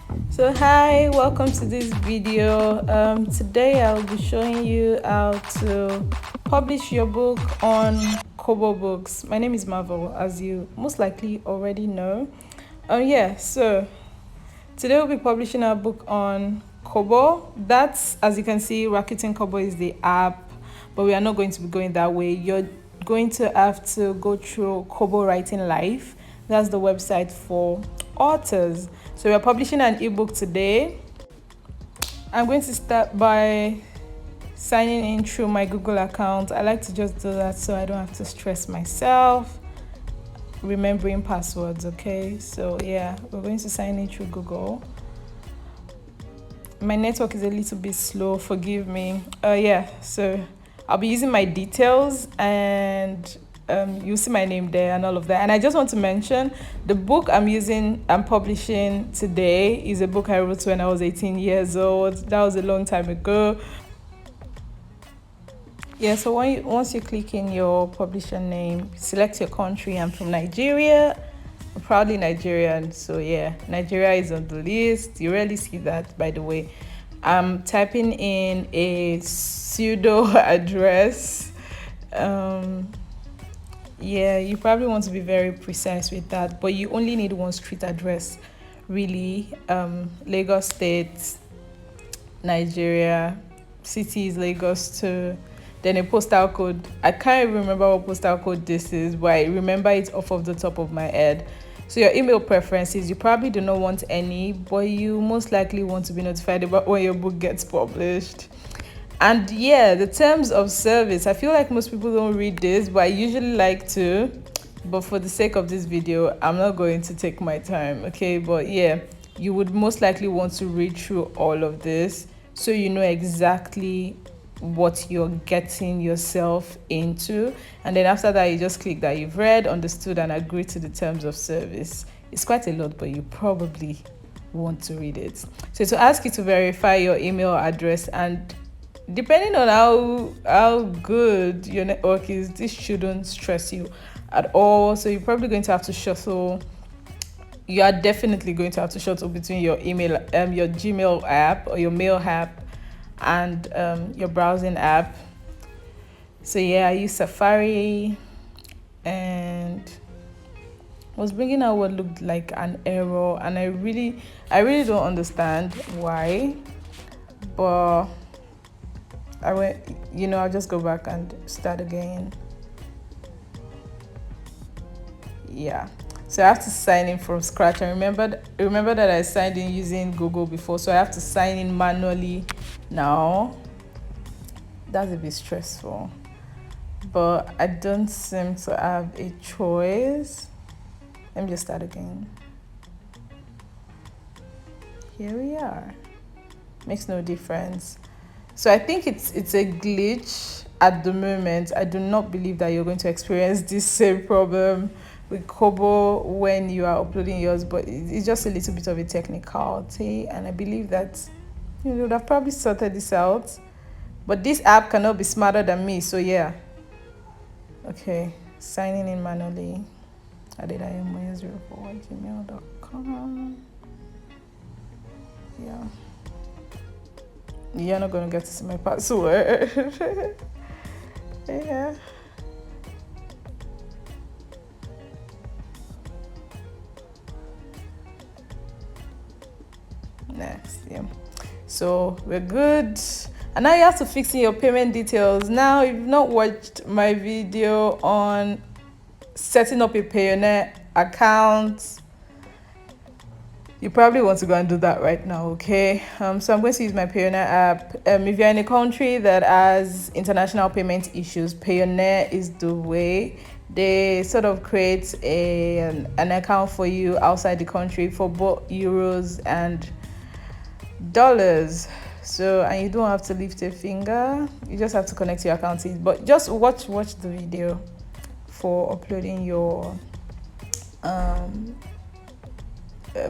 So hi, welcome to this video. Today I'll be showing you how to publish your book on Kobo Books. My name is Marvel, as you most likely already know. So today we'll be publishing our book on Kobo. That's, as you can see, Rakuten Kobo is the app, but we are not going to be going that way. You're going to have to go through Kobo Writing Life. That's the website for authors. So we're publishing an ebook today. I'm going to start by signing in through my Google account. I like to just do that so I don't have to stress myself remembering passwords. Okay, so yeah, we're going to sign in through Google. My network is a little bit slow, forgive me. So I'll be using my details, and you'll see my name there and all of that. And I just want to mention the book I'm publishing today is a book I wrote when I was 18 years old. That was a long time ago. Yeah, so once you click in your publisher name, select your country. I'm from Nigeria. I'm proudly Nigerian. So yeah, Nigeria is on the list. You rarely see that, by the way. I'm typing in a pseudo address. Yeah, you probably want to be very precise with that, but you only need one street address, really. Lagos State, Nigeria, city is Lagos too. Then a postal code. I can't even remember what postal code this is, but I remember it off of the top of my head. So your email preferences, you probably do not want any, but you most likely want to be notified about when your book gets published. And yeah, the terms of service. I feel like most people don't read this, but I usually like to. But for the sake of this video, I'm not going to take my time, okay? But yeah, you would most likely want to read through all of this so you know exactly what you're getting yourself into. And then after that, you just click that you've read, understood, and agreed to the terms of service. It's quite a lot, but you probably want to read it. So to ask you to verify your email address, and depending on how good your network is, this shouldn't stress you at all. So you're probably going to have to shuttle. You are definitely going to have to shuttle between your email, your Gmail app or your mail app, and your browsing app. So yeah, I use Safari, and was bringing out what looked like an error, and I really don't understand why, but I'll just go back and start again. Yeah. So I have to sign in from scratch. I remember that I signed in using Google before, so I have to sign in manually now. That's a bit stressful, but I don't seem to have a choice. Let me just start again. Here we are. Makes no difference. So I think it's a glitch at the moment. I do not believe that you're going to experience this same problem with Kobo when you are uploading yours, but it's just a little bit of a technicality, and I believe that you would have probably sorted this out. But this app cannot be smarter than me, so yeah. Okay, signing in manually. adedayemo04@gmail.com. Yeah. You're not gonna get to see my password. Yeah. Next, yeah. So we're good. And now you have to fix in your payment details. Now, if you've not watched my video on setting up a Payoneer account, you probably want to go and do that right now, okay? So I'm going to use my Payoneer app. If you're in a country that has international payment issues, Payoneer is the way. They sort of create an account for you outside the country for both euros and dollars. So, and you don't have to lift a finger. You just have to connect your account. But just watch the video for uploading your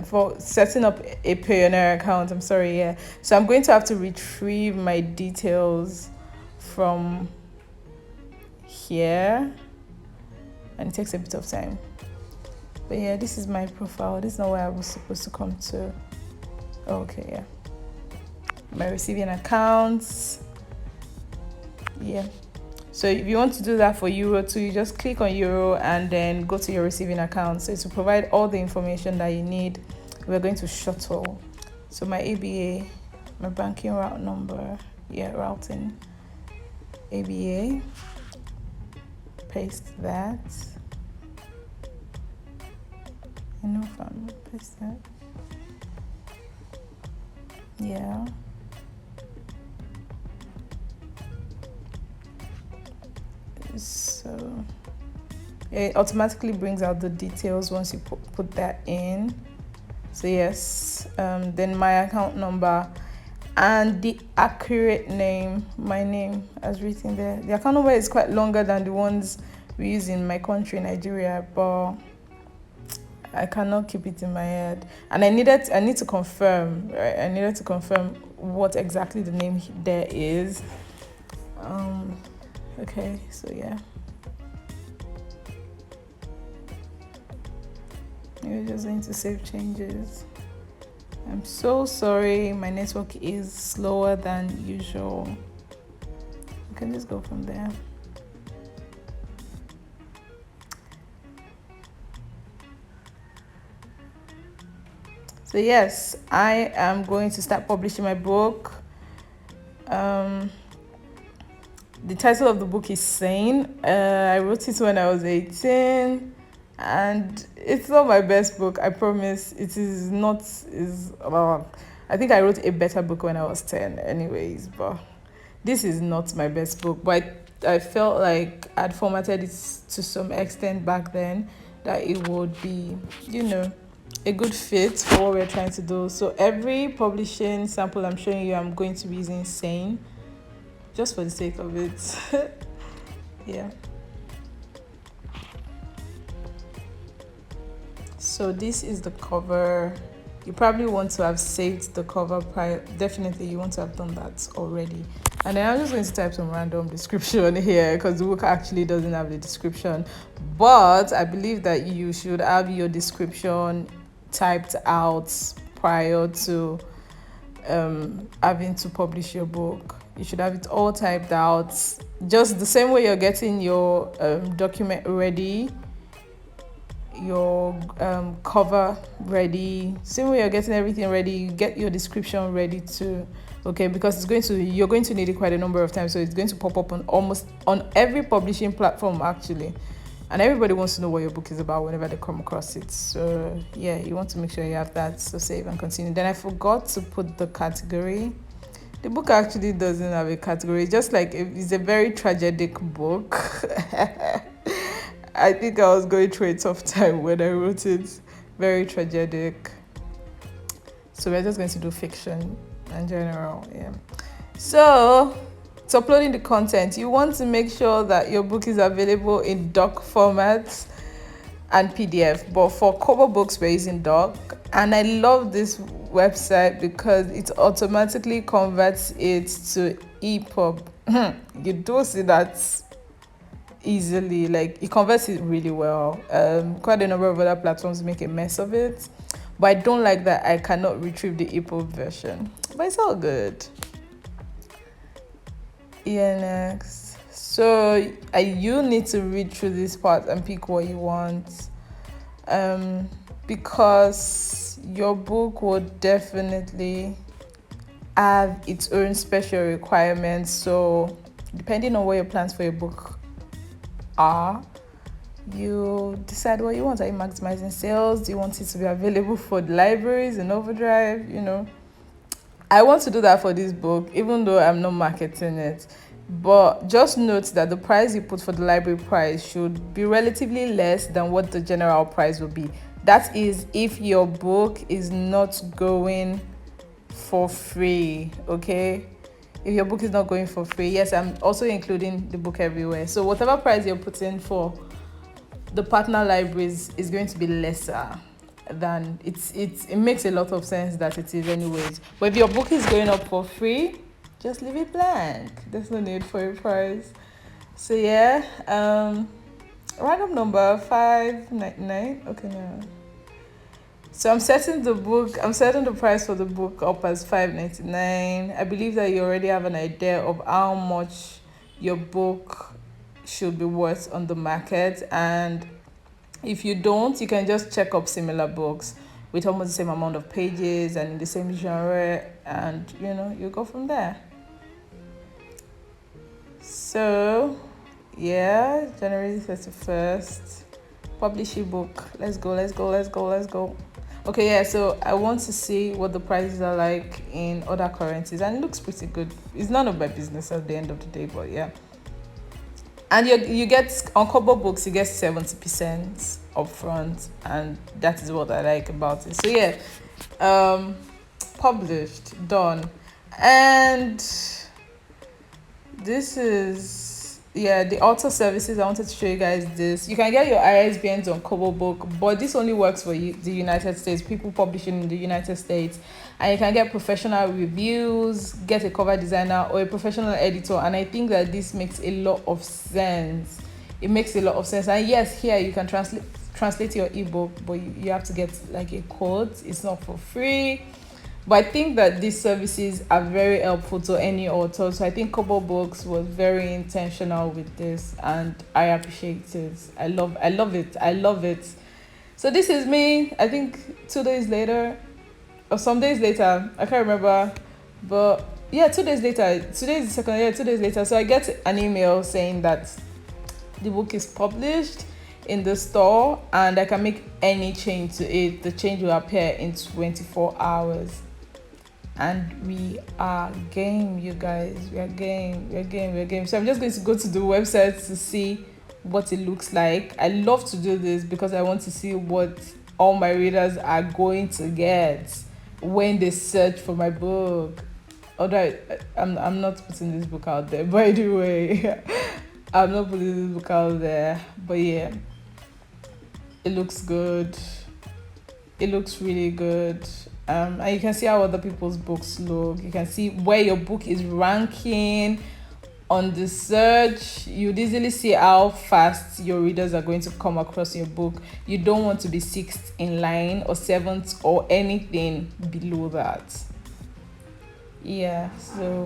for setting up a Payoneer account. I'm sorry, yeah. So I'm going to have to retrieve my details from here, and it takes a bit of time. But yeah, this is my profile. This is not where I was supposed to come to. Okay, yeah. My receiving accounts. Yeah. So if you want to do that for Euro too, you just click on Euro and then go to your receiving account. So to provide all the information that you need, we're going to shuttle. So my ABA, my banking route number, yeah, routing, ABA, paste that. You know if I'm paste that. Yeah. So it automatically brings out the details once you put that in. So yes, then my account number and the accurate name, my name as written there. The account number is quite longer than the ones we use in my country, Nigeria, but I cannot keep it in my head. And I need to confirm, right? I needed to confirm what exactly the name there is. Okay, so yeah. You're just going to save changes. I'm so sorry, my network is slower than usual. You can just go from there. So yes, I am going to start publishing my book. The title of the book is Sane. I wrote it when I was 18. And it's not my best book, I promise. It is not. I think I wrote a better book when I was 10 anyways, but this is not my best book. But I felt like I'd formatted it to some extent back then that it would be, a good fit for what we're trying to do. So every publishing sample I'm showing you, I'm going to be using Sane, just for the sake of it. Yeah. So this is the cover. You probably want to have saved the cover prior. Definitely you want to have done that already. And then I'm just going to type some random description here because the book actually doesn't have the description. But I believe that you should have your description typed out prior to having to publish your book. You should have it all typed out. Just the same way you're getting your document ready, your cover ready, same way you're getting everything ready, you get your description ready too. Okay, because you're going to need it quite a number of times, so it's going to pop up on every publishing platform actually, and everybody wants to know what your book is about whenever they come across it. So yeah, you want to make sure you have that. So save and continue. Then I forgot to put the category. The book actually doesn't have a category, just like it's a very tragic book. I think I was going through a tough time when I wrote it. Very tragic. So we're just going to do fiction in general. Yeah. So to uploading the content, you want to make sure that your book is available in doc format and PDF. But for Kobo Books, we're using doc. And I love this website because it automatically converts it to EPUB. You do see that easily, like it converts it really well. Quite a number of other platforms make a mess of it, but I don't like that I cannot retrieve the EPUB version, but it's all good. Yeah, next. So you need to read through this part and pick what you want, because your book would definitely have its own special requirements. So depending on what your plans for your book are, you decide what you want. Are you maximizing sales? Do you want it to be available for the libraries in overdrive? I want to do that for this book, even though I'm not marketing it. But just note that the price you put for the library price should be relatively less than what the general price will be. That is if your book is not going for free, okay? If your book is not going for free, yes, I'm also including the book everywhere. So whatever price you're putting for the partner libraries is going to be lesser than it makes a lot of sense that it is anyways. But if your book is going up for free, just leave it blank. There's no need for a price. So yeah, random number 599. Okay, no. So I'm setting the price for the book up as 5.99. I believe that you already have an idea of how much your book should be worth on the market, and if you don't, you can just check up similar books with almost the same amount of pages and in the same genre, and you go from there. So yeah, January 31st, publish your book. Let's go, let's go, let's go, let's go. Okay, yeah, so I want to see what the prices are like in other currencies, and it looks pretty good. It's none of my business at the end of the day, but yeah. And you get on Kobo Books, you get 70% upfront, and that is what I like about it. So yeah, published, done, and this is the author services. I wanted to show you guys this. You can get your ISBNs on Kobo Book, but this only works for the United States, people publishing in the United States. And you can get professional reviews, get a cover designer or a professional editor, and I think that this makes a lot of sense. It makes a lot of sense. And yes, here you can translate your ebook, but you have to get like a code. It's not for free. But I think that these services are very helpful to any author. So I think Kobo Books was very intentional with this, and I appreciate it. I love it. I love it. So this is me, I think 2 days later, or some days later, I can't remember. But yeah, 2 days later. Today is the second, 2 days later. So I get an email saying that the book is published in the store and I can make any change to it. The change will appear in 24 hours. And we are game, you guys. We are game. So I'm just going to go to the website to see what it looks like. I love to do this because I want to see what all my readers are going to get when they search for my book. Although I'm not putting this book out there, by the way. I'm not putting this book out there. But yeah, it looks good. It looks really good. And you can see how other people's books look. You can see where your book is ranking on the search. You'd easily see how fast your readers are going to come across your book. You don't want to be 6th in line or 7th or anything below that. Yeah, so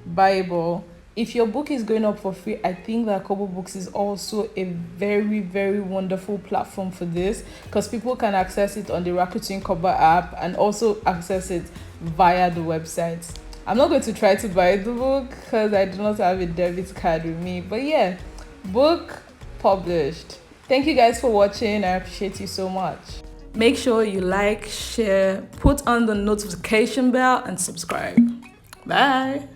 Bible. If your book is going up for free, I think that Kobo Books is also a very, very wonderful platform for this, because people can access it on the Rakuten Kobo app and also access it via the website. I'm not going to try to buy the book because I do not have a debit card with me. But yeah, book published. Thank you guys for watching. I appreciate you so much. Make sure you like, share, put on the notification bell and subscribe. Bye.